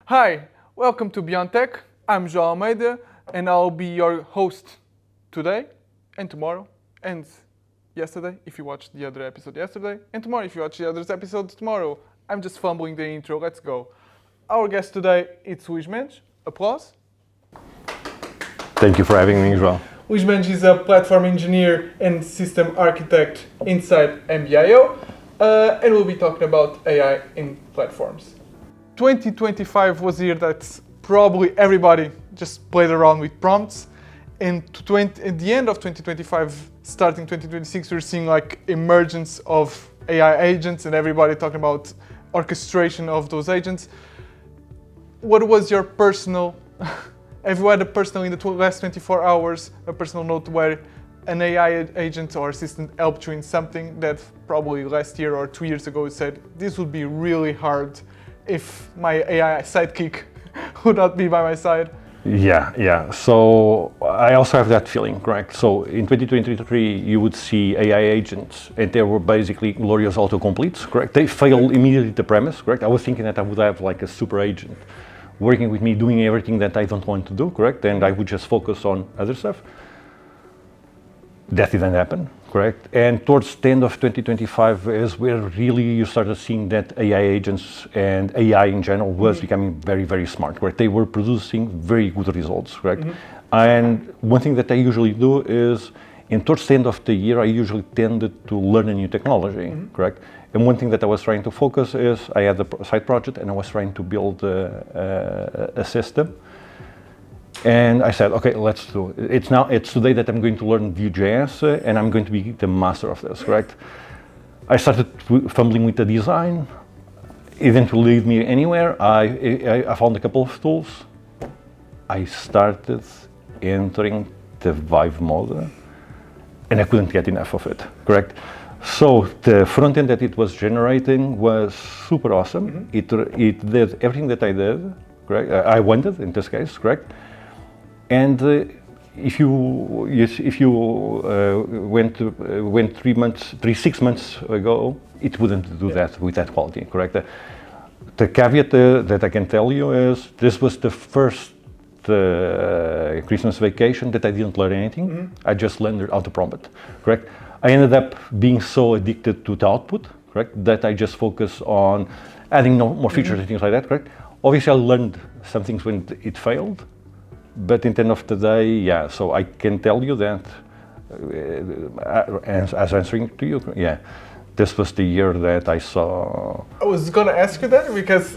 Hi, welcome to Beyond Tech. I'm João Almeida, and I'll be your host today and tomorrow and yesterday, if you watched the other episode yesterday, and tomorrow if you watch the other episode tomorrow. I'm just fumbling the intro, let's go. Our guest today is Luís Mendes. Applause. Thank you for having me, João. Luís Mendes is a platform engineer and system architect inside MB.io, and we'll be talking about AI in platforms. 2025 was a year that probably everybody just played around with prompts. And at the end of 2025, starting 2026, we're seeing like emergence of AI agents and everybody talking about orchestration of those agents. What was your personal, have you had a personal in the last 24 hours, a personal note where an AI agent or assistant helped you in something that probably last year or 2 years ago you said, this would be really hard if my AI sidekick would not be by my side? Yeah. So I also have that feeling, correct? So in 2023, you would see AI agents, and they were basically glorious autocompletes, correct? They failed immediately the premise, correct? I was thinking that I would have like a super agent working with me, doing everything that I don't want to do, correct? And I would just focus on other stuff. That didn't happen, correct? And towards the end of 2025 is where really you started seeing that AI agents and AI in general was becoming very, very smart, correct? They were producing very good results, correct? And one thing that I usually do is, towards the end of the year, I usually tended to learn a new technology, correct? And one thing that I was trying to focus is, I had a side project and I was trying to build a system. And I said, okay, let's do it. It's today that I'm going to learn Vue.js and I'm going to be the master of this, correct? I started fumbling with the design. It didn't lead me anywhere. I found a couple of tools. I started entering the Vive mode and I couldn't get enough of it, correct? So the front end that it was generating was super awesome. It did everything that I did, correct? I wanted in this case, correct? And if you went 6 months ago, it wouldn't do that with that quality, correct? The caveat that I can tell you is this was the first Christmas vacation that I didn't learn anything. I just learned how to prompt, correct? I ended up being so addicted to the output, correct, that I just focus on adding more features and things like that, correct? Obviously, I learned some things when it failed. But in the end of the day, yeah, so I can tell you that, as answering to you, yeah, this was the year that I saw. I was gonna ask you that because,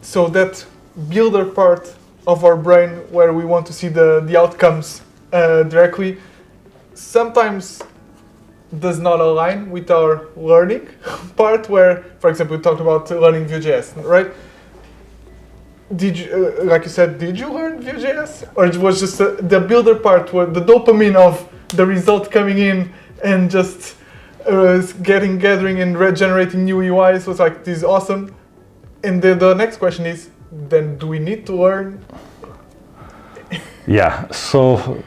so that builder part of our brain where we want to see the outcomes directly, sometimes does not align with our learning part where, for example, we talked about learning Vue.js, right? Did you, like you said, did you learn Vue.js? Or it was just the builder part, where the dopamine of the result coming in and just gathering and regenerating new UIs was like, this is awesome. And the next question is, then do we need to learn? Yeah, so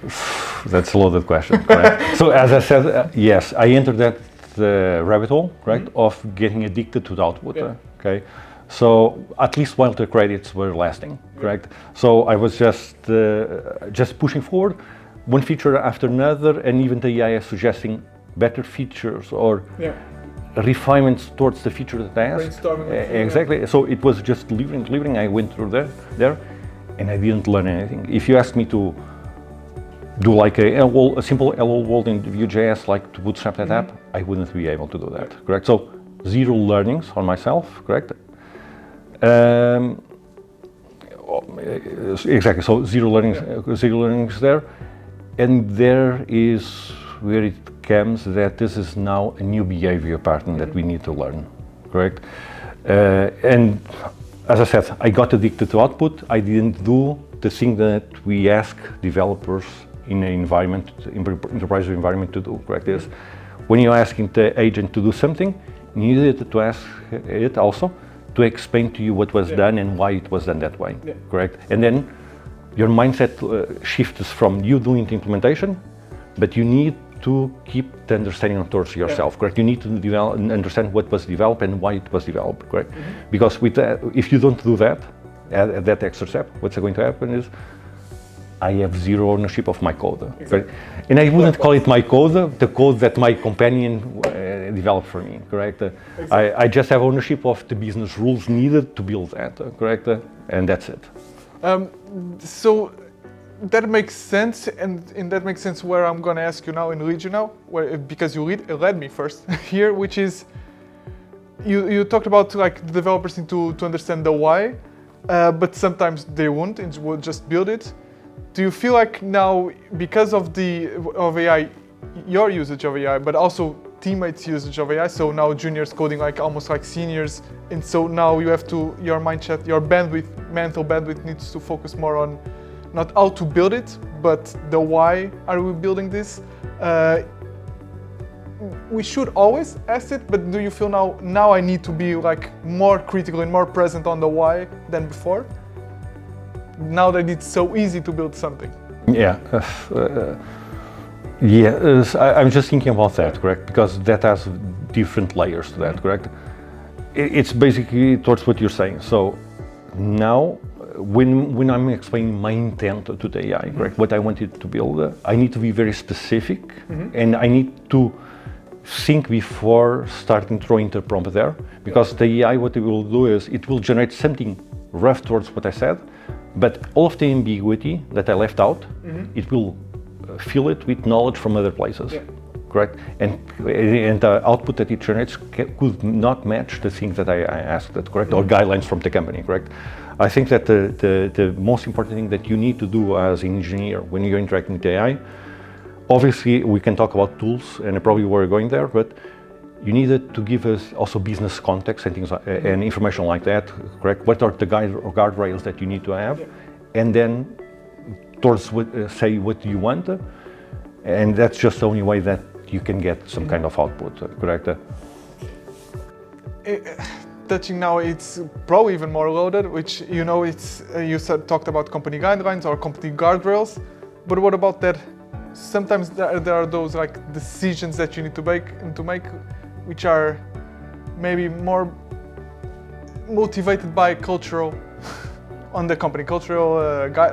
that's a loaded question, right? So as I said, yes, I entered that rabbit hole, right, of getting addicted to the output, okay? So at least while the credits were lasting, correct? So I was just pushing forward, one feature after another, and even the AI suggesting better features or refinements towards the feature that I asked. Exactly. So it was just delivering. I went through there, and I didn't learn anything. If you asked me to do like a simple hello world in Vue.js, like to bootstrap that app, I wouldn't be able to do that, correct? So zero learnings on myself, correct? Exactly. So zero learnings there, and there is where it comes that this is now a new behavior pattern that we need to learn, correct? And as I said, I got addicted to output. I didn't do the thing that we ask developers in an environment, enterprise environment to do, correct? Is when you're asking the agent to do something, you need to ask it also to explain to you what was done and why it was done that way, correct? And then your mindset shifts from you doing the implementation, but you need to keep the understanding towards yourself, correct? You need to understand what was developed and why it was developed, correct? Because with that, if you don't do that, at that extra step, what's going to happen is I have zero ownership of my code, correct? And I wouldn't call it my code, the code that my companion developed for me, correct? I just have ownership of the business rules needed to build that, correct? And that's it. So that makes sense, and that makes sense where I'm going to ask you now and lead you now, because you led me first here, which is you talked about like the developers need to understand the why, but sometimes they won't and will just build it. Do you feel like now, because of AI, your usage of AI, but also teammates' usage of AI, so now juniors coding like almost like seniors, and so now you have to, your mindset, your mental bandwidth needs to focus more on not how to build it, but the why are we building this? We should always ask it, but do you feel now I need to be like more critical and more present on the why than before? Now that it's so easy to build something. Yeah, I'm just thinking about that, correct? Because that has different layers to that, correct? It's basically towards what you're saying. So now, when I'm explaining my intent to the AI, correct, what I wanted to build, I need to be very specific, and I need to think before starting throwing the prompt there, because the AI, what it will do is it will generate something rough towards what I said, but all of the ambiguity that I left out, it will fill it with knowledge from other places, correct? And the output that it generates could not match the things that I asked it, correct? Or guidelines from the company, correct? I think that the most important thing that you need to do as an engineer when you're interacting with AI, obviously we can talk about tools and probably we're going there, but you needed to give us also business context and things like, and information like that, correct? What are the guardrails that you need to have? And then towards say what you want, and that's just the only way that you can get some kind of output, correct? Touching now, it's probably even more loaded, which it's you talked about company guidelines or company guardrails, but what about that? Sometimes there are those like decisions that you need to make, which are maybe more motivated by cultural on the company cultural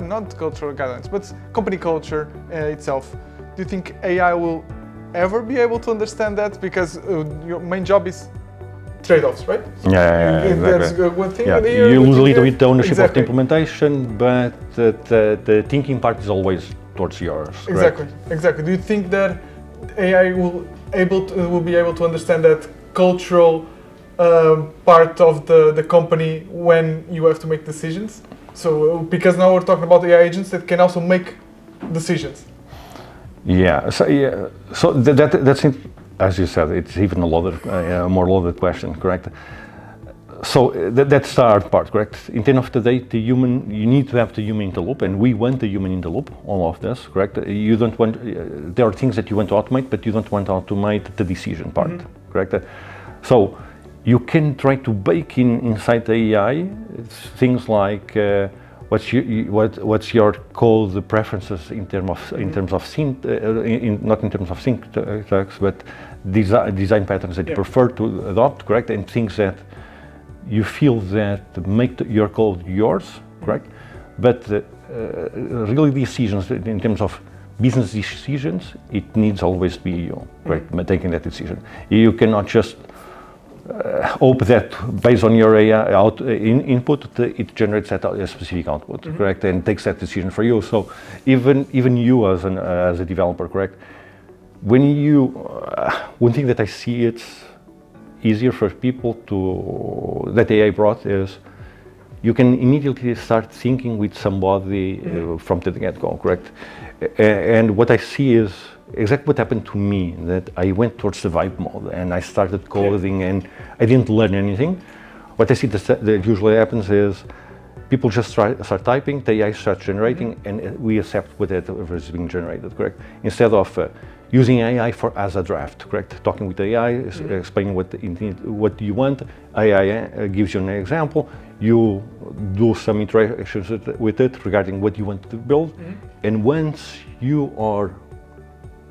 not cultural guidelines, but company culture itself. Do you think AI will ever be able to understand that? Because your main job is trade-offs, right? Exactly. That's one thing. You lose a little bit the ownership of the implementation, but the thinking part is always towards yours. Exactly. Do you think that AI will be able to understand that cultural part of the company when you have to make decisions? So because now we're talking about AI agents that can also make decisions. So that's it. As you said, it's even a more loaded question, correct? So that's the hard part, correct? In the end of the day, you need to have the human in the loop, and we want the human in the loop, all of this, correct? You don't want, there are things that you want to automate, but you don't want to automate the decision part, correct? So you can try to bake inside the AI things like what's your code preferences in terms of not in terms of syntax, but design patterns that you prefer to adopt, correct? And things that you feel that make your code yours, correct? But really decisions in terms of business decisions, it needs always to be you, right? Taking that decision. You cannot just hope that based on your AI input, it generates a specific output, correct? And takes that decision for you. So even you as a developer, correct? When one thing that I see it's easier for people that AI brought is you can immediately start thinking with somebody from the get-go, correct? And what I see is exactly what happened to me, that I went towards the vibe mode and I started coding and I didn't learn anything. What I see that usually happens is people just start typing, the AI starts generating, and we accept whatever is being generated, correct? Instead of using AI as a draft, correct? Talking with AI, explaining what do you want. AI gives you an example. You do some interactions with it regarding what you want to build. And once you are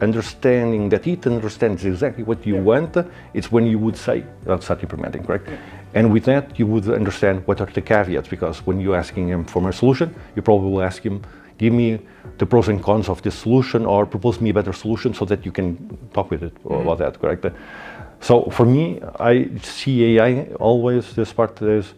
understanding that it understands exactly what you want, it's when you would say, let's start implementing, correct? And with that, you would understand what are the caveats, because when you're asking him for a solution, you probably will ask him, give me the pros and cons of this solution, or propose me a better solution so that you can talk with it about that, correct? So for me, I see AI always, this part is,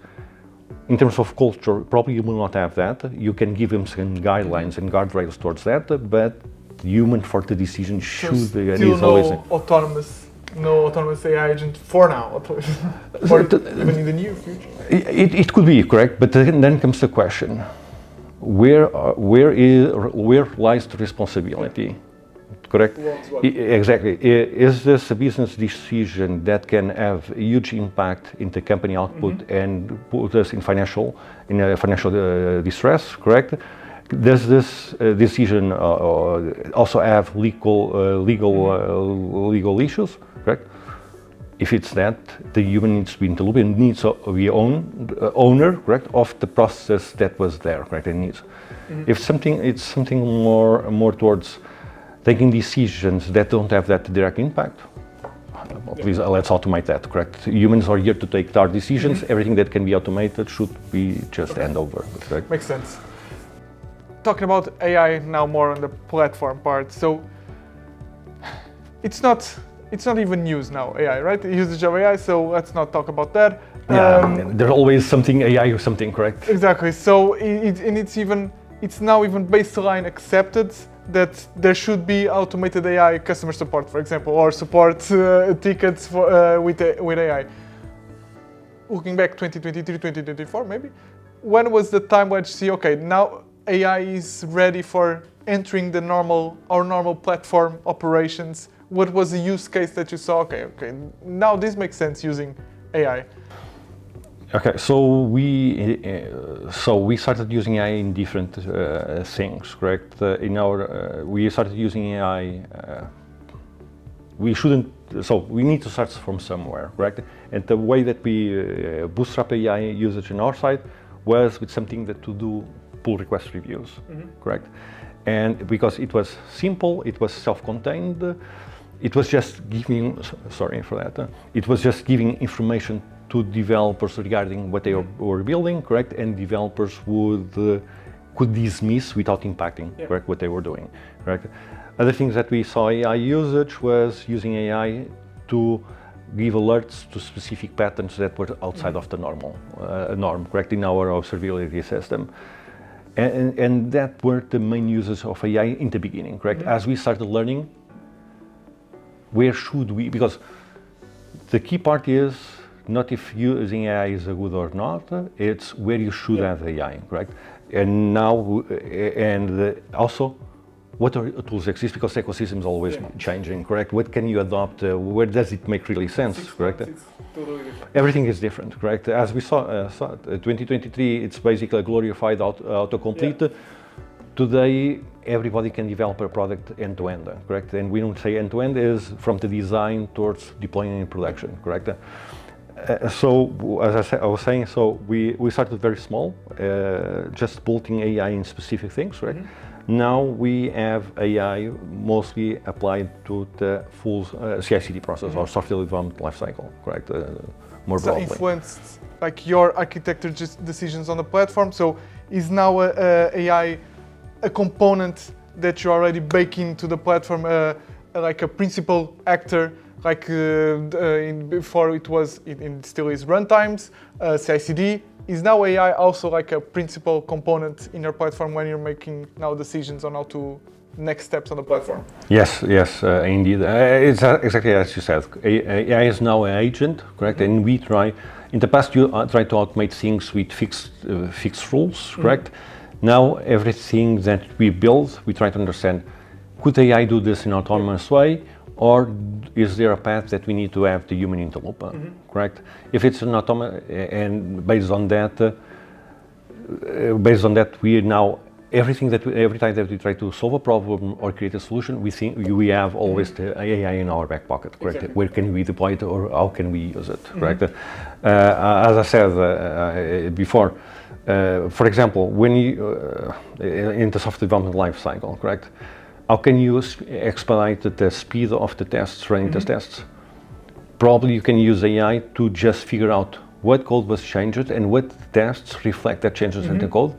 in terms of culture, probably you will not have that. You can give him some guidelines and guardrails towards that, but the human for the decision should be no autonomous AI agent for now, at least, or even in the near future. It could be correct, but then comes the question: where lies the responsibility? Correct? Exactly. Is this a business decision that can have a huge impact in the company output and put us in financial distress? Correct? Does this decision also have legal issues? Correct? If it's that, the human needs to be in the loop and needs to be owner, correct, of the process that was there, correct, and needs. If it's something more towards taking decisions that don't have that direct impact, please let's automate that, correct? Humans are here to take our decisions. Everything that can be automated should be just hand over, correct? Makes sense. Talking about AI now more on the platform part, so it's not even news now, AI, right? The usage of AI, so let's not talk about that. There's always something AI or something, correct? Exactly. So it's now even baseline accepted that there should be automated AI customer support, for example, or support tickets with AI. Looking back 2023, 2024 maybe, when was the time when you see, okay, now AI is ready for entering our normal platform operations? What was the use case that you saw? Okay, now this makes sense using AI. Okay, so we started using AI in different things, correct? We started using AI. We need to start from somewhere, correct? And the way that we bootstrap AI usage on our side was with something that to do pull request reviews, correct? And because it was simple, it was self-contained, it was just giving, it was just giving information to developers regarding what they were building, correct? And developers could dismiss without impacting, correct, what they were doing, correct? Other things that we saw AI usage was using AI to give alerts to specific patterns that were outside of the norm, correct, in our observability system. And that were the main uses of AI in the beginning, correct? As we started learning, where should we, because the key part is not if using AI is good or not, it's where you should have AI, correct? And now, also, what tools exist, because the ecosystem is always changing, correct? What can you adopt? Where does it make really sense, correct? It's totally different. Everything is different, correct? As we saw, 2023, it's basically a glorified autocomplete. Today, everybody can develop a product end-to-end, correct? And we don't say end-to-end is from the design towards deploying in production, correct? So, as I was saying, so we started very small, just bolting AI in specific things, right? Now we have AI mostly applied to the full CI/CD process or software development lifecycle, correct? More broadly. So influenced like your architecture decisions on the platform. So is now AI a component that you already bake into the platform, like a principal actor, like before it was, it still is runtimes, CI/CD. Is now AI also like a principal component in your platform when you're making now decisions on how to next steps on the platform? Yes, indeed. It's exactly as you said. AI is now an agent, correct? And we try, in the past you tried to automate things with fixed rules, correct? Now everything that we build, we try to understand, could AI do this in an autonomous way? Or is there a path that we need to have the human in the loop, correct? If it's an autonomous, and based on that, we now every time that we try to solve a problem or create a solution, we think we have always the AI in our back pocket, correct? Exactly. Where can we deploy it, or how can we use it, correct? As I said before, for example, when you in the software development life cycle, correct? How can you expedite the speed of the tests, running the tests? Probably you can use AI to just figure out what code was changed and what tests reflect that changes in the code,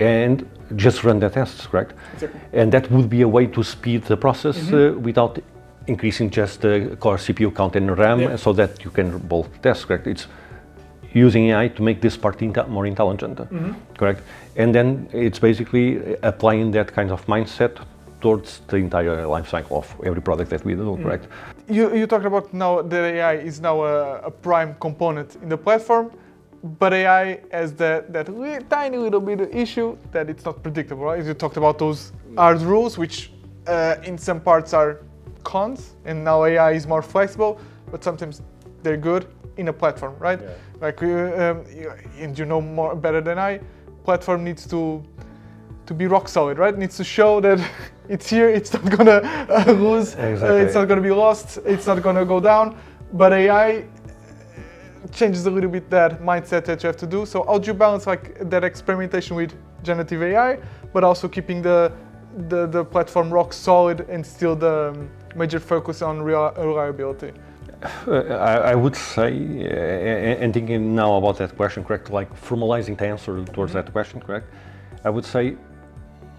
and just run the tests, correct? Exactly. And that would be a way to speed the process without increasing just the core CPU count and RAM, so that you can both test, correct? It's using AI to make this part more intelligent, correct? And then it's basically applying that kind of mindset towards the entire life cycle of every product that we do, correct? You talked about now that AI is now a prime component in the platform, but AI has that tiny little bit of issue that it's not predictable, right? You talked about those hard rules, which in some parts are cons, and now AI is more flexible, but sometimes they're good in a platform, right? Yeah. Like, and you know more better than I, platform needs to be rock solid, right? It needs to show that it's here, it's not gonna lose, Exactly. it's not gonna be lost, it's not gonna go down, but AI changes a little bit that mindset that you have to do. So how do you balance like that experimentation with generative AI, but also keeping the platform rock solid and still the major focus on reliability? I would say, and thinking now about that question, correct, like formalizing the answer towards that question, correct, I would say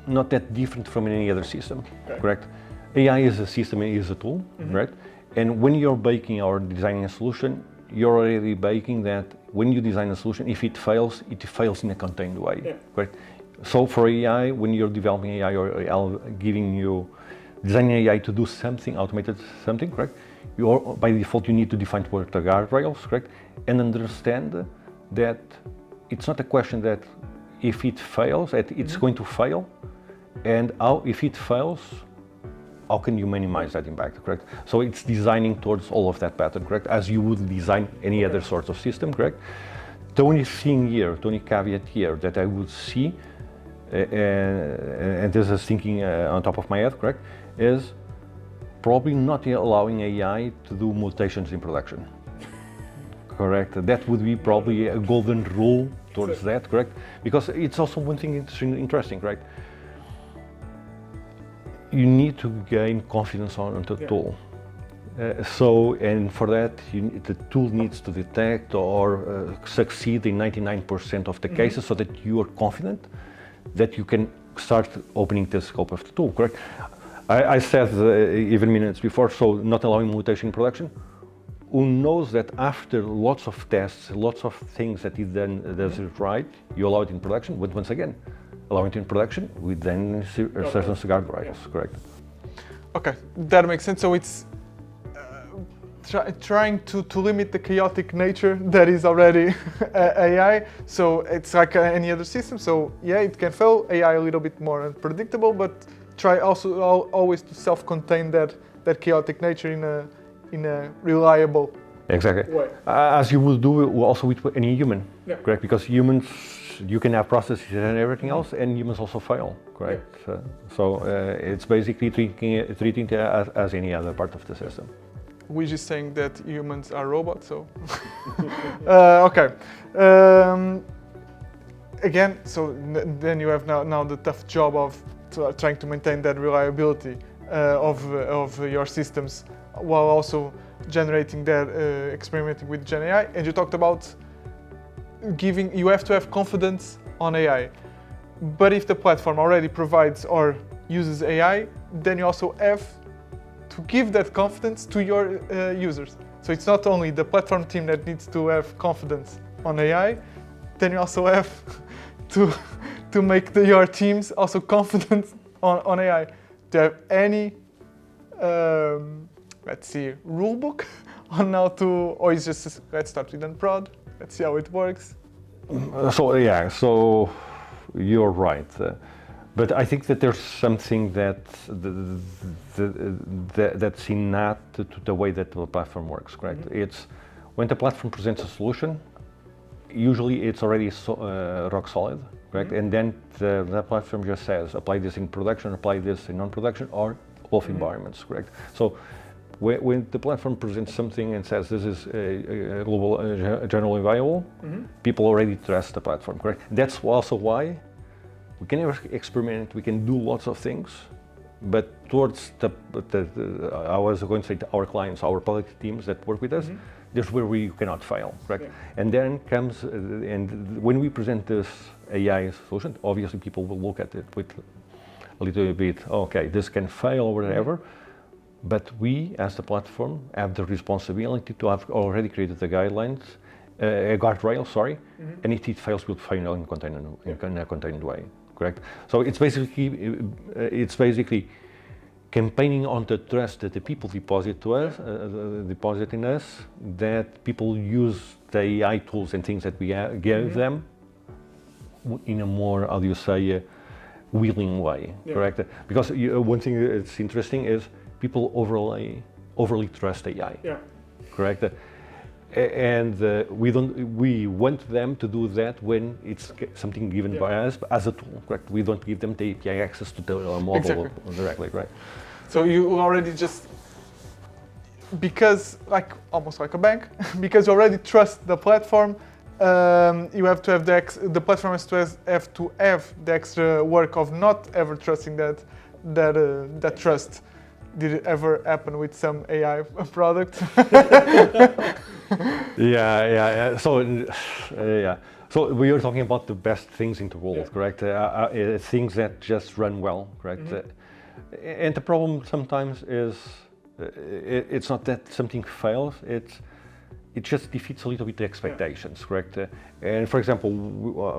not that different from any other system, correct? AI is a system, is a tool, right? And when you're baking or designing a solution, you're already baking that when you design a solution, if it fails in a contained way, correct? So for AI, when you're developing AI or designing AI to do something, automated something, correct? By default, you need to define what the guardrails, correct? And understand that it's not a question that if it fails, that it's going to fail, and if it fails, how can you minimize that impact, correct? So it's designing towards all of that pattern, correct? As you would design any other sort of system, correct? The only thing here, the only caveat here that I would see, and this is thinking on top of my head, correct, is probably not allowing AI to do mutations in production, correct? That would be probably a golden rule towards that, correct? Because it's also one thing interesting, right? You need to gain confidence on the tool. And for that, the tool needs to detect or succeed in 99% of the cases, so that you are confident that you can start opening the scope of the tool, correct? I said even minutes before, so not allowing mutation in production. Who knows that after lots of tests, lots of things that it then does it right, you allow it in production, but once again, allowing it in production with then certain guardrails, correct? Okay, that makes sense. So it's trying to limit the chaotic nature that is already AI. So it's like any other system. So yeah, it can fail. AI a little bit more unpredictable, but try also always to self-contain that chaotic nature in a reliable exactly way. As you would do also with any human, correct? Because humans, you can have processes and everything else, and humans also fail, correct? So it's basically treating it as any other part of the system. We're just saying that humans are robots, so okay. Again, so then you have now the tough job of trying to maintain that reliability of your systems, while also generating that, experimenting with Gen AI. And you talked about you have to have confidence on AI. But if the platform already provides or uses AI, then you also have to give that confidence to your users. So it's not only the platform team that needs to have confidence on AI, then you also have to make your teams also confident on AI. Do you have any let's see, rule book on how to, or is just let's start with unprod, let's see how it works? So you're right, but I think that there's something that's innate to the way that the platform works, correct? It's when the platform presents a solution, usually it's already rock solid, correct? And then the platform just says, apply this in production, apply this in non-production, or both environments, correct? So when the platform presents something and says this is a global, generally viable, people already trust the platform, correct? That's also why we can never experiment, we can do lots of things, but towards I was going to say our clients, our product teams that work with us, that's where we cannot fail, correct? Yeah. And then comes, and when we present this AI solution, obviously people will look at it with a little bit, okay, this can fail or whatever, but we, as the platform, have the responsibility to have already created the guidelines, a guardrail, sorry, and if it fails, we'll fail in a contained way, correct? So it's basically campaigning on the trust that the people deposit to us, deposit in us, that people use the AI tools and things that we give them in a more, how do you say, willing way, correct? Because one thing that's interesting is people overly trust AI, correct? And we want them to do that when it's something given by us as a tool, correct? We don't give them the API access to the model directly, right? So you already just, because almost like a bank, because you already trust the platform, you have to have the platform has to have the extra work of not ever trusting that trust. Did it ever happen with some AI product? Yeah. So we are talking about the best things in the world, correct? Things that just run well, correct? And the problem sometimes is it's not that something fails, it just defeats a little bit the expectations, correct? And for example,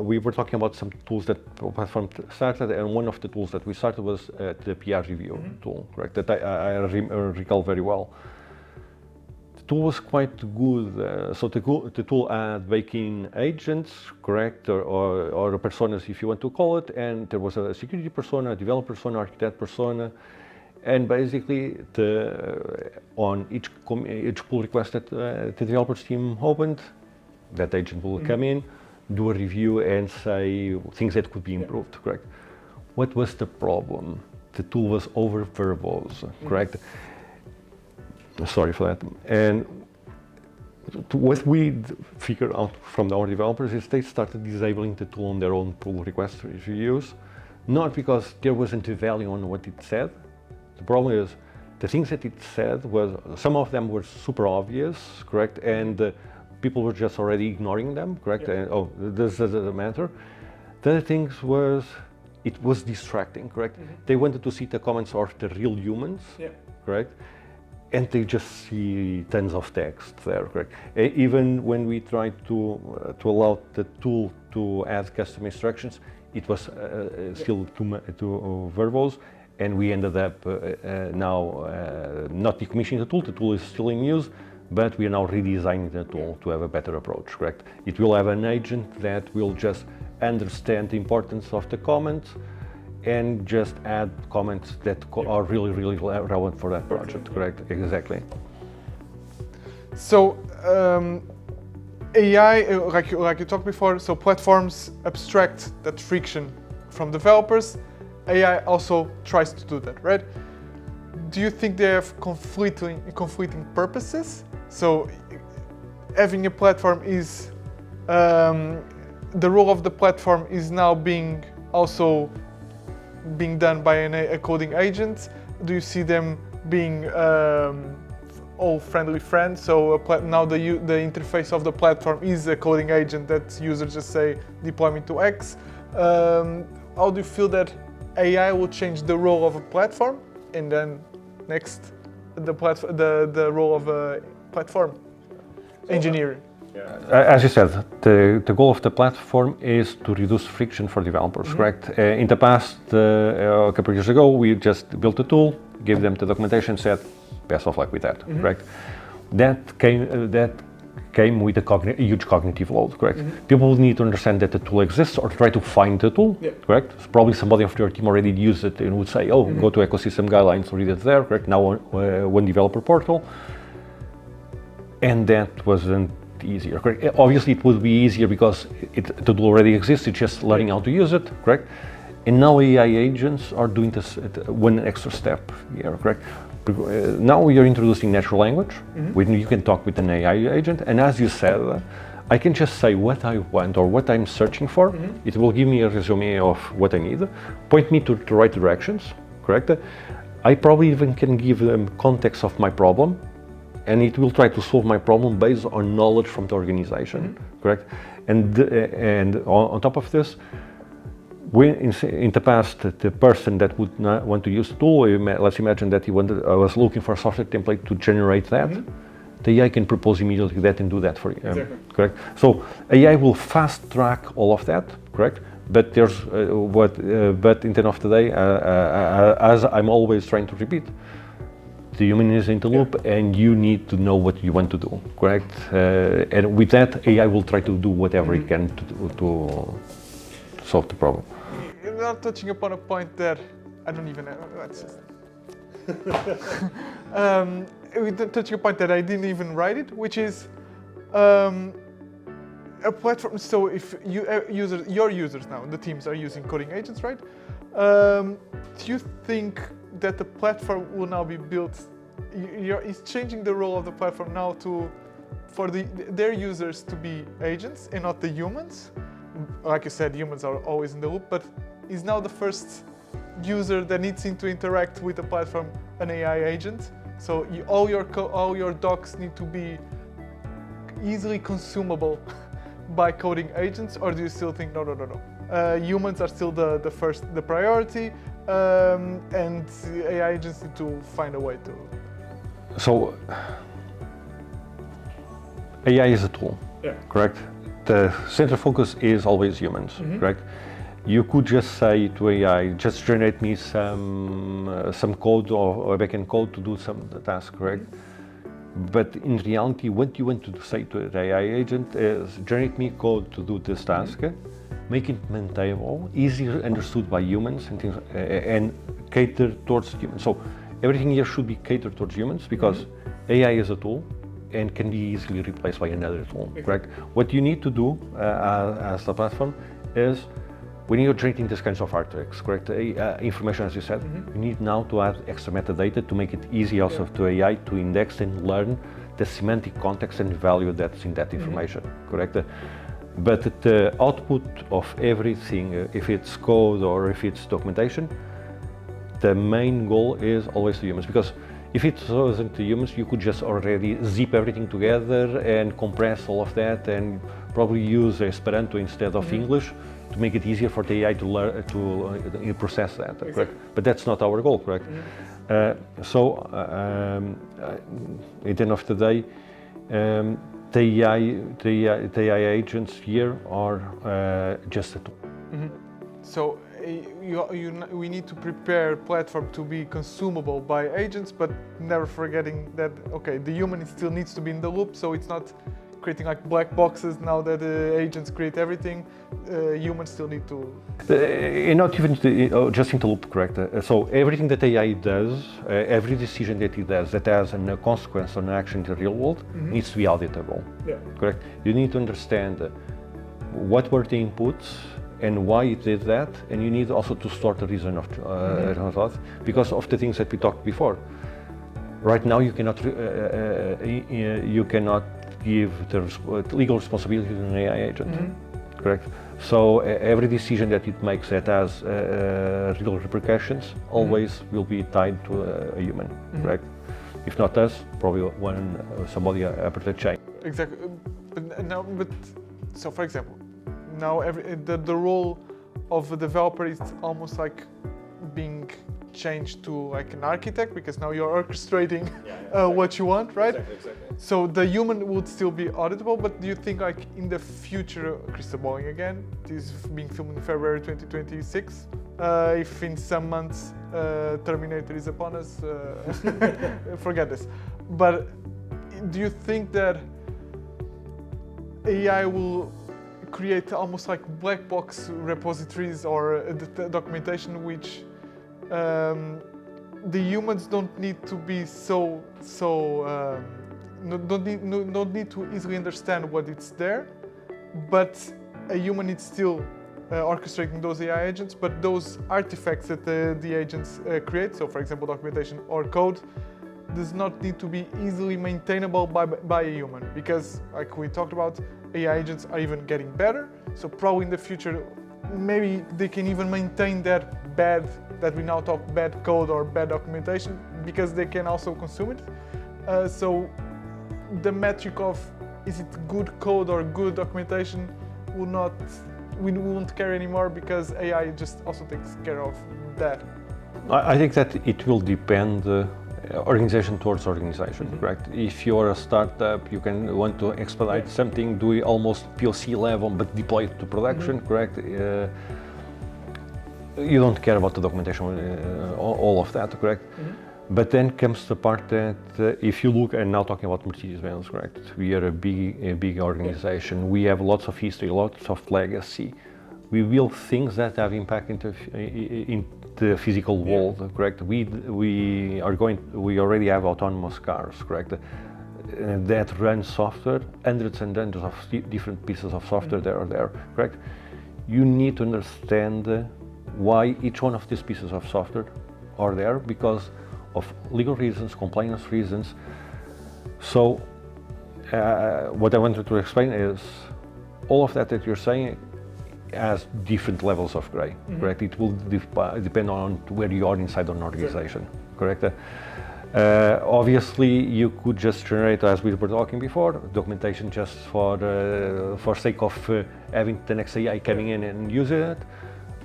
we were talking about some tools that the platform started, and one of the tools that we started was the PR review tool, correct? That I recall very well. The tool was quite good. So the tool had baking agents, correct, or personas, if you want to call it, and there was a security persona, a developer persona, architect persona. And basically, on each pull request that the developers team opened, that agent will come in, do a review, and say things that could be improved, correct? What was the problem? The tool was over verbose, correct? Sorry for that. And what we figured out from our developers is they started disabling the tool on their own pull request reviews, not because there wasn't a value on what it said. The problem is the things that it said some of them were super obvious, correct? And people were just already ignoring them, correct? And this doesn't matter. The other things it was distracting, correct? They wanted to see the comments of the real humans, correct? And they just see tons of text there, correct? Even when we tried to allow the tool to add custom instructions, it was still too verbose. And we ended up now not decommissioning the tool. The tool is still in use, but we are now redesigning the tool to have a better approach, correct? It will have an agent that will just understand the importance of the comments and just add comments that are really, really relevant for that project, correct? Exactly. So AI, like you talked before, so platforms abstract that friction from developers. AI also tries to do that, right? Do you think they have conflicting purposes? So having a platform is, the role of the platform is now being done by a coding agent. Do you see them being all friendly friends? So now the interface of the platform is a coding agent that users just say deploy me to X. How do you feel that AI will change the role of a platform, and then next the role of a platform engineer? As you said, the goal of the platform is to reduce friction for developers, correct? In the past, a couple of years ago, we just built a tool, gave them the documentation, said, best of luck with that, correct? That came with a huge cognitive load, correct? People need to understand that the tool exists or try to find the tool, correct? So probably somebody of your team already used it and would say, oh, go to ecosystem guidelines, read it there, correct? Now one developer portal. And that wasn't easier, correct? Obviously, it would be easier because the tool already exists. It's just learning how to use it, correct? And now AI agents are doing this one extra step here, correct? Now you're introducing natural language, when you can talk with an AI agent, and as you said, I can just say what I want or what I'm searching for. It will give me a resume of what I need, point me to the right directions, correct? I probably even can give them context of my problem, and it will try to solve my problem based on knowledge from the organization, correct? And on top of this, when in the past, the person that would not want to use the tool, let's imagine that was looking for a software template to generate that, the AI can propose immediately that and do that for you, Exactly. correct? So AI will fast track all of that, correct? But there's but in the end of the day, as I'm always trying to repeat, the human is in the loop, and you need to know what you want to do, correct? And with that, AI will try to do whatever it can to solve the problem. You're not touching upon a point that I don't even know. That's just we're touching a point that I didn't even write it, which is a platform. So if your users now, the teams are using coding agents, right? Do you think that the platform will now be built? Is changing the role of the platform now for their users to be agents and not the humans? Like you said, humans are always in the loop, but is now the first user that needs to interact with the platform an AI agent? So all your docs need to be easily consumable by coding agents, or do you still think no? Humans are still the priority, and AI agents need to find a way to. So AI is a tool, correct? The center focus is always humans, correct? You could just say to AI, just generate me some code or backend code to do some task, correct? But in reality, what you want to say to the AI agent is generate me code to do this task, make it maintainable, easier understood by humans, and things, and cater towards humans. So everything here should be catered towards humans because AI is a tool and can be easily replaced by another tool, correct? What you need to do as a platform is when you're generating these kinds of artifacts, correct? Information, as you said, you need now to add extra metadata to make it easy also to AI to index and learn the semantic context and value that's in that information, correct? But the output of everything, if it's code or if it's documentation, the main goal is always the humans, because if it wasn't the humans, you could just already zip everything together and compress all of that and probably use Esperanto instead of English to make it easier for the AI to learn to process that, correct? But that's not our goal, correct? So at the end of the day, the AI agents here are just a tool. So we need to prepare platform to be consumable by agents, but never forgetting that the human still needs to be in the loop, so it's not creating like black boxes now that the agents create everything. Humans still need to. Not even just in the loop, correct? So everything that AI does, every decision that it does that has a consequence or an action in the real world needs to be auditable, correct? You need to understand what were the inputs and why it did that, and you need also to store the reason of that, because of the things that we talked before. Right now, you cannot give the legal responsibility to an AI agent, correct? So every decision that it makes that has real repercussions always will be tied to a human, correct? If not us, probably somebody upper the chain. Exactly. But so for example, now the role of a developer is almost like being changed to like an architect, because now you're orchestrating what you want, right? Exactly. So the human would still be auditable, but do you think like in the future, crystal balling again, this is being filmed in February 2026, if in some months Terminator is upon us, forget this. But do you think that AI will create almost like black box repositories or documentation which the humans don't need to be so don't need to easily understand what it's there, but a human is still orchestrating those AI agents, but those artifacts that the agents create, so for example documentation or code, does not need to be easily maintainable by a human, because like we talked about, AI agents are even getting better, so probably in the future maybe they can even maintain that we now talk bad code or bad documentation, because they can also consume it. So the metric of is it good code or good documentation we won't care anymore, because AI just also takes care of that. I think that it will depend organization towards organization, correct? If you're a startup, you can want to expedite something, do it almost POC level, but deploy it to production, correct? You don't care about the documentation, all of that, correct? But then comes the part that if you look, and now talking about Mercedes-Benz, correct? We are a big organization. We have lots of history, lots of legacy. We build things that have impact in the physical world, correct? We already have autonomous cars, correct? That run software, hundreds and hundreds of different pieces of software that are there, correct? You need to understand why each one of these pieces of software are there, because of legal reasons, compliance reasons. So what I wanted to explain is all of that you're saying has different levels of gray, correct? It will depend on where you are inside an organization, correct? Obviously, you could just generate, as we were talking before, documentation just for sake of having the next AI coming in and using it.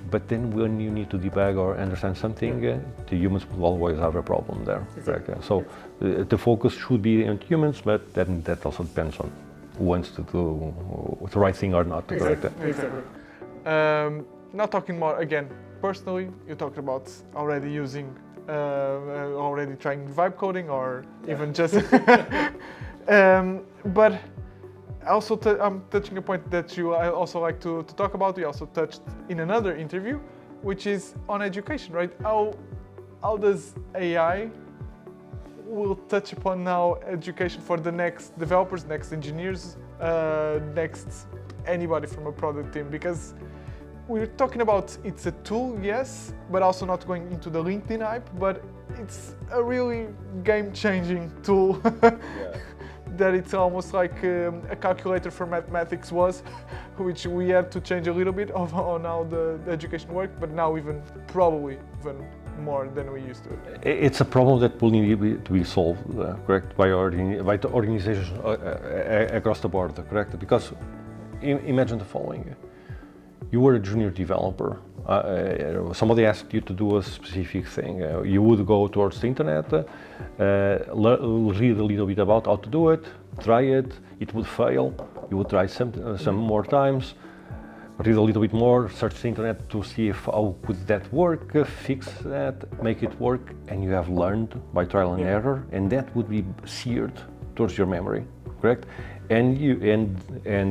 But then when you need to debug or understand something, the humans will always have a problem there. Exactly. So the focus should be on humans, but then that also depends on who wants to do the right thing or not. Exactly. Exactly. Now talking more again personally, you talked about already using, already trying vibe coding or even just, but also I'm touching a point that I also like to talk about. We also touched in another interview, which is on education, right? How does AI will touch upon now education for the next developers, next engineers, next anybody from a product team? Because we're talking about it's a tool, yes, but also not going into the LinkedIn hype, but it's a really game-changing tool. That it's almost like a calculator for mathematics was, which we had to change a little bit on how the education worked, but now probably even more than we used to. It's a problem that will need to be solved, correct, by the organizations across the board, correct? Because imagine the following. You were a junior developer. Somebody asked you to do a specific thing. You would go towards the internet, read a little bit about how to do it, try it. It would fail. You would try some more times, read a little bit more, search the internet to see how could that work, fix that, make it work, and you have learned by trial and error, and that would be seared towards your memory, correct? And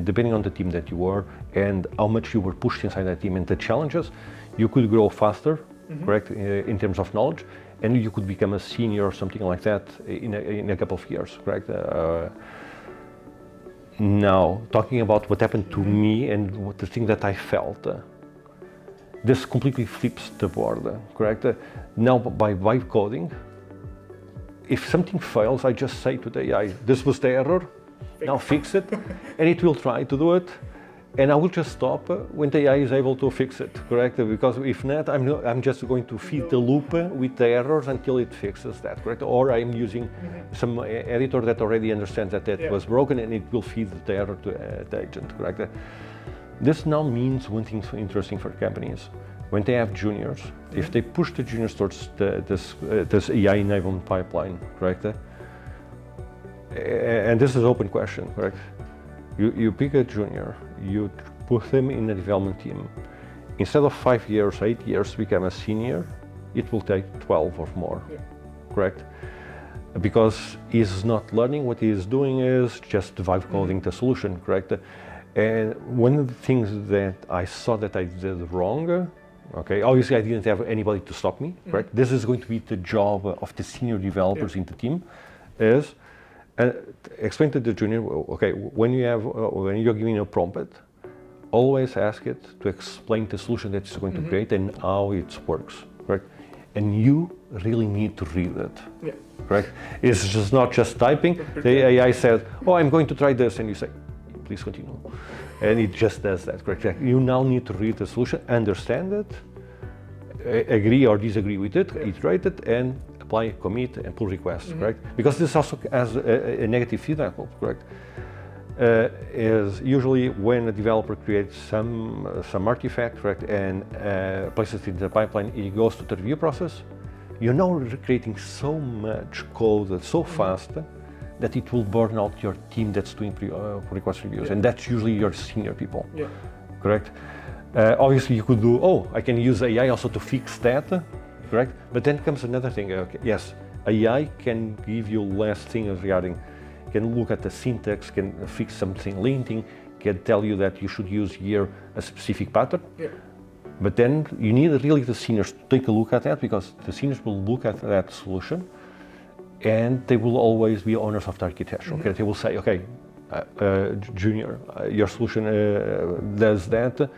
depending on the team that you were and how much you were pushed inside that team and the challenges, you could grow faster, correct, in terms of knowledge, and you could become a senior or something like that in a couple of years, correct? Now, talking about what happened to me and the thing that I felt, this completely flips the board, correct? Now, by vibe coding, if something fails, I just say to the AI, this was the error, now fix it, and it will try to do it, and I will just stop when the AI is able to fix it, correct? Because if not, I'm just going to feed the loop with the errors until it fixes that, correct? Or I'm using some editor that already understands that was broken, and it will feed the error to the agent, correct? This now means one thing interesting for companies. When they have juniors, if they push the juniors towards this AI enablement pipeline, correct? And this is an open question, correct? You pick a junior, you put them in a development team. Instead of 5 years, 8 years to become a senior, it will take 12 or more, correct? Because he's not learning, what he is doing is just vibe coding the solution, correct? And one of the things that I saw that I did wrong, okay, obviously I didn't have anybody to stop me, correct? This is going to be the job of the senior developers in the team, is explain to the junior, okay, when you're giving a prompt, always ask it to explain the solution that it's going to create and how it works, right? And you really need to read it, right? It's just not just typing. The AI said, oh, I'm going to try this, and you say, please continue. And it just does that, correct? You now need to read the solution, understand it, agree or disagree with it, iterate it, and apply, commit, and pull requests, correct? Because this also has a negative feedback loop, correct? Is usually when a developer creates some artifact, correct, and places it in the pipeline, it goes to the review process. You're now creating so much code so fast that it will burn out your team that's doing pull request reviews, and that's usually your senior people, correct? Obviously, you could do, oh, I can use AI also to fix that, correct? But then comes another thing. Okay, yes, AI can give you less things regarding, can look at the syntax, can fix something linting, can tell you that you should use here a specific pattern. But then you need really the seniors to take a look at that, because the seniors will look at that solution and they will always be owners of the architecture. Okay, they will say, okay, junior, your solution does that,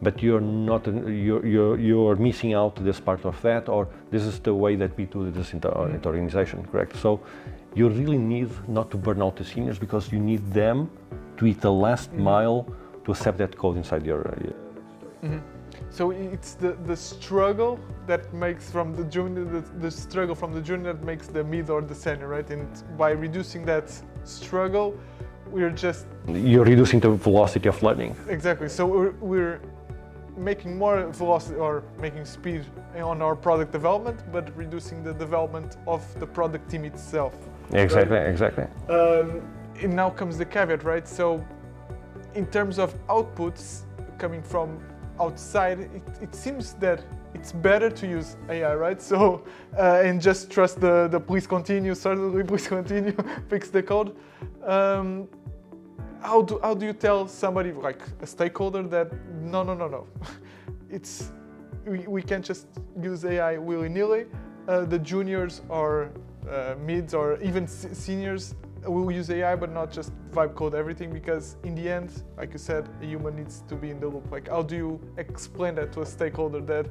but you're not, you're missing out this part of that, or this is the way that we do this in the organization, correct? So you really need not to burn out the seniors, because you need them to eat the last mile to accept that code inside your. So it's the struggle that makes from the junior, the struggle from the junior that makes the mid or the senior, right? And by reducing that struggle, you're reducing the velocity of learning. Exactly. So we're making more velocity or making speed on our product development, but reducing the development of the product team itself. Exactly, right? exactly. And now comes the caveat, right? So in terms of outputs coming from outside, it seems that it's better to use AI, right? So, and just trust the please continue, certainly please continue, fix the code. How do you tell somebody, like a stakeholder, that no, we can't just use AI willy-nilly. The juniors or mids or even seniors will use AI, but not just vibe code everything, because in the end, like you said, a human needs to be in the loop. Like, how do you explain that to a stakeholder that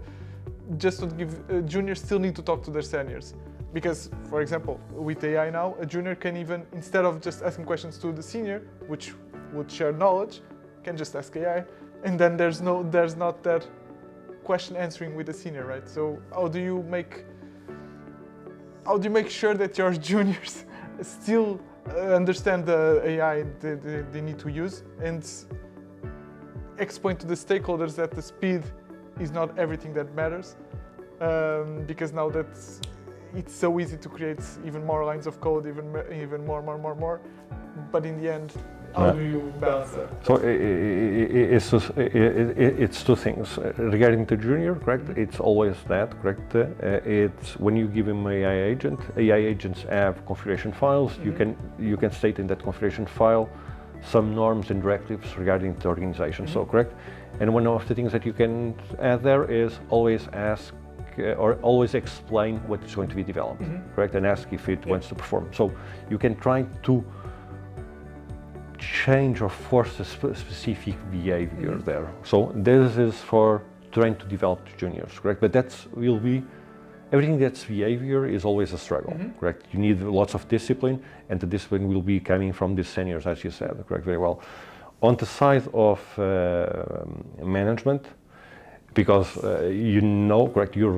just to give juniors still need to talk to their seniors? Because, for example, with AI now, a junior can even, instead of just asking questions to the senior, which would share knowledge, can just ask AI, and then there's not that question answering with the senior, right? So how do you make sure that your juniors still understand the AI they need to use, and explain to the stakeholders that the speed is not everything that matters, because now that it's so easy to create even more lines of code, even more, but in the end, how do you balance that? So it's two things. Regarding the junior, correct? It's always that, correct? It's when you give him AI agent. AI agents have configuration files. You can state in that configuration file some norms and directives regarding the organization. So correct. And one of the things that you can add there is always ask or always explain what is going to be developed, correct? And ask if it wants to perform. So you can try to change or force a specific behavior there. So this is for trying to develop juniors, correct? But will be everything that's behavior is always a struggle, correct? You need lots of discipline, and the discipline will be coming from the seniors, as you said, correct? Very well. On the side of management, because correct, you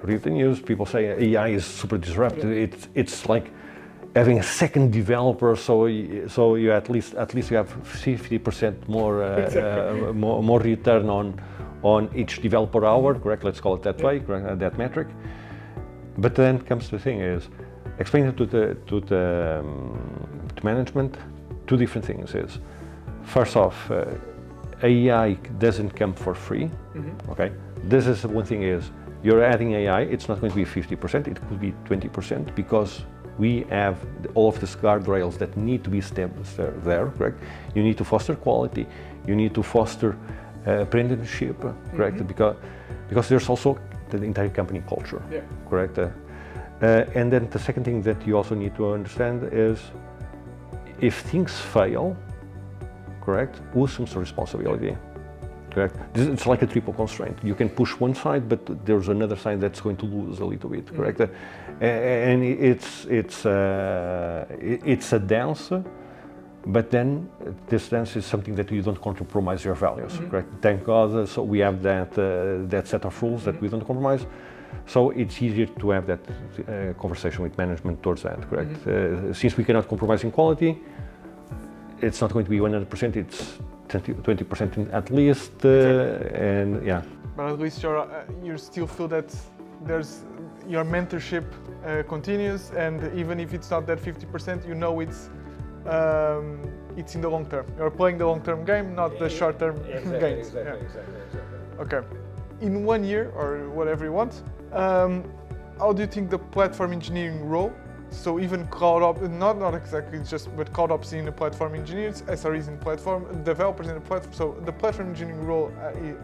read the news, people say AI is super disruptive. It's like having a second developer, so you at least you have 50% more return on each developer hour, correct? Let's call it that way, correct? That metric. But then comes the thing is, explaining to the management, two different things is, first off, AI doesn't come for free, okay? This is one thing is, you're adding AI, it's not going to be 50%, it could be 20%, because we have all of the guardrails that need to be established there, correct? You need to foster quality, you need to foster apprenticeship, correct? Because there's also the entire company culture, correct? And then the second thing that you also need to understand is if things fail, correct, who assumes the responsibility? Correct. It's like a triple constraint. You can push one side, but there's another side that's going to lose a little bit. Correct. And it's a dance, but then this dance is something that you don't compromise your values. Correct. Thank God. So we have that set of rules that we don't compromise. So it's easier to have that conversation with management towards that. Correct. Since we cannot compromise in quality, it's not going to be 100%. It's 20% at least, and yeah. But at least you still feel that there's your mentorship continues, and even if it's not that 50%, you know it's in the long term. You're playing the long-term game, not the short-term games. Exactly. Okay. In 1 year or whatever you want, how do you think the platform engineering role? So even cloud ops, not exactly just, but cloud ops in the platform engineers, SREs in platform, developers in the platform. So the platform engineering role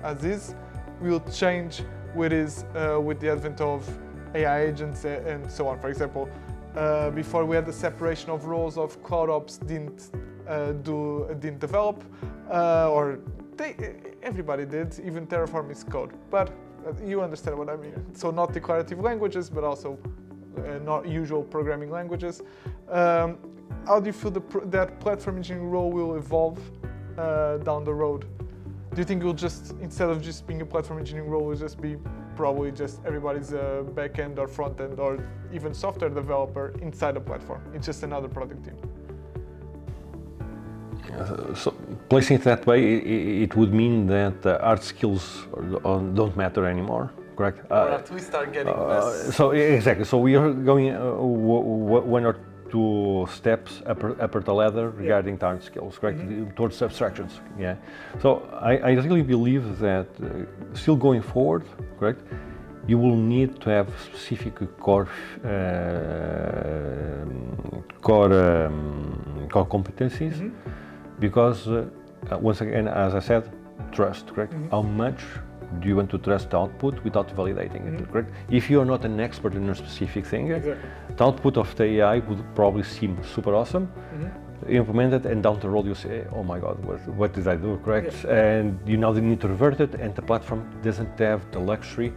as is will change with the advent of AI agents and so on. For example, before we had the separation of roles of cloud ops didn't develop, or everybody did, even Terraform is code. But you understand what I mean. So not declarative languages, but also not usual programming languages. How do you feel that platform engineering role will evolve down the road? Do you think it will just, instead of just being a platform engineering role, will just be probably just everybody's a back-end or front-end or even software developer inside the platform? It's just another product team. So placing it that way, it would mean that hard skills don't matter anymore. Correct. Or at least start getting less. So exactly. So we are going one or two steps upper the ladder regarding hard skills, correct? Towards abstractions. Yeah. So I really believe that still going forward, correct, you will need to have specific core competencies, because once again, as I said, trust, correct? How much do you want to trust the output without validating it, correct? If you are not an expert in a specific thing, the output of the AI would probably seem super awesome, implement it, and down the road you say, oh my God, what did I do, correct? And you now need to revert it, and the platform doesn't have the luxury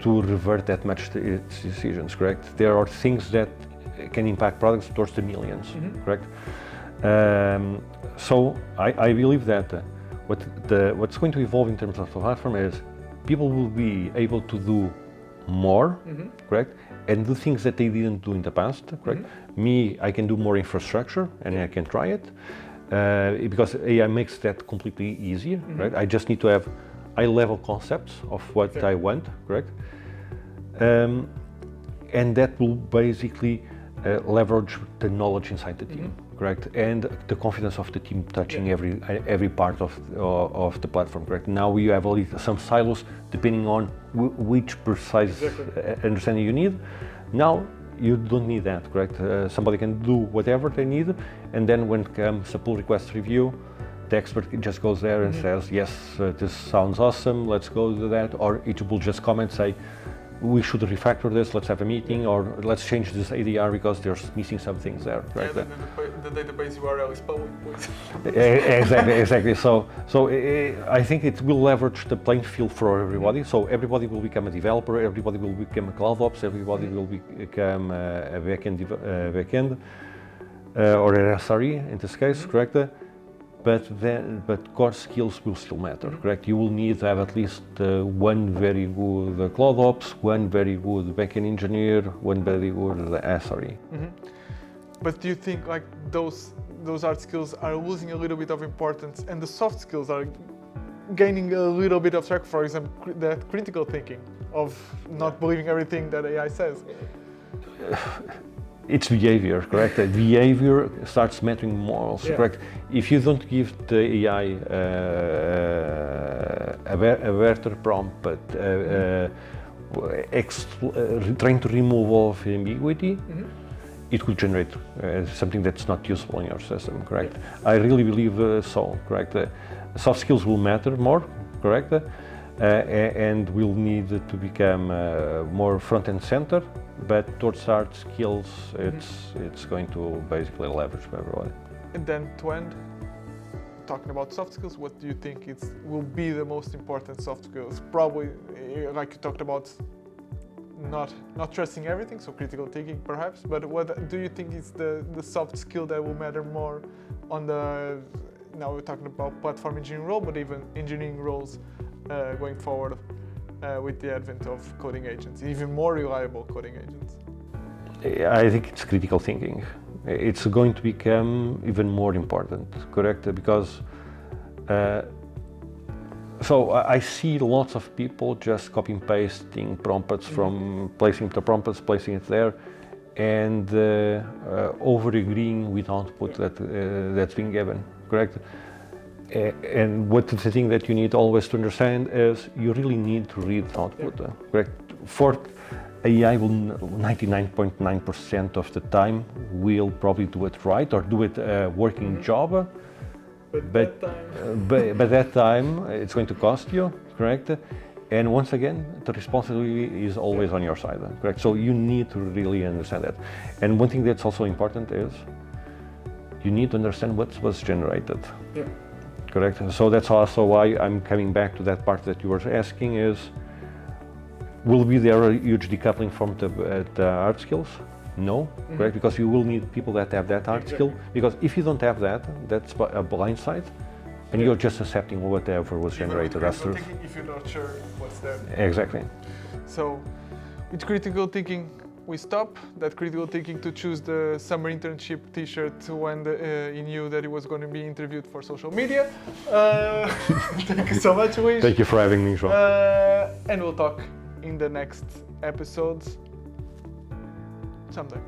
to revert that much its decisions, correct? There are things that can impact products towards the millions, correct? So I believe that what's going to evolve in terms of the platform is people will be able to do more, correct, and do things that they didn't do in the past, correct. Me, I can do more infrastructure, and I can try it because AI makes that completely easier, right? I just need to have high-level concepts of what I want, correct, and that will basically leverage the knowledge inside the team. Correct, and the confidence of the team touching every part of the platform. Correct. Now you have only some silos depending on which precise understanding you need. Now you don't need that. Correct. Somebody can do whatever they need, and then when comes a pull request review, the expert just goes there and says, yes, this sounds awesome. Let's go to that, or it will just comment, say, we should refactor this, let's have a meeting, or let's change this ADR because there's missing some things there. Right? Yeah, the database URL is public, please. Exactly. So I think it will leverage the playing field for everybody. So everybody will become a developer, everybody will become a cloud ops, everybody will become a backend or an SRE in this case, correct? But core skills will still matter, correct? You will need to have at least one very good cloud ops, one very good backend engineer, one very good SRE. But do you think like those hard skills are losing a little bit of importance, and the soft skills are gaining a little bit of track? For example, that critical thinking of not believing everything that AI says. It's behavior, correct? Behavior starts mattering more also, correct? If you don't give the AI a better prompt, but trying to remove all of the ambiguity, it will generate something that's not useful in your system, correct? I really believe so, correct? Soft skills will matter more, correct? and we'll need to become more front and center, but towards hard skills, it's going to basically leverage everybody. And then to end, talking about soft skills, what do you think will be the most important soft skills? Probably, like you talked about, not trusting everything, so critical thinking perhaps, but what do you think is the soft skill that will matter more on now we're talking about platform engineering role, but even engineering roles going forward with the advent of coding agents, even more reliable coding agents? I think it's critical thinking. It's going to become even more important, correct? Because so I see lots of people just copy and pasting prompts from placing the prompts, placing it there, and over agreeing with output that's being given, correct? And what the thing that you need always to understand is you really need to read the output, correct? For AI will 99.9% of the time will probably do it right or do it working job. But that time it's going to cost you, correct? And once again, the responsibility is always on your side, correct? So you need to really understand that. And one thing that's also important is you need to understand what was generated, correct? So that's also why I'm coming back to that part that you were asking is, will be there a huge decoupling from the hard skills? No, correct? Because you will need people that have that hard skill. Because if you don't have that, that's a blind side, and you're just accepting whatever was generated as truth. If you're not sure what's there. Exactly. So, with critical thinking, we stop. That critical thinking to choose the summer internship T-shirt when he knew that he was going to be interviewed for social media. Thank you so much, Luís. Thank you for having me, João. And we'll talk in the next episodes someday.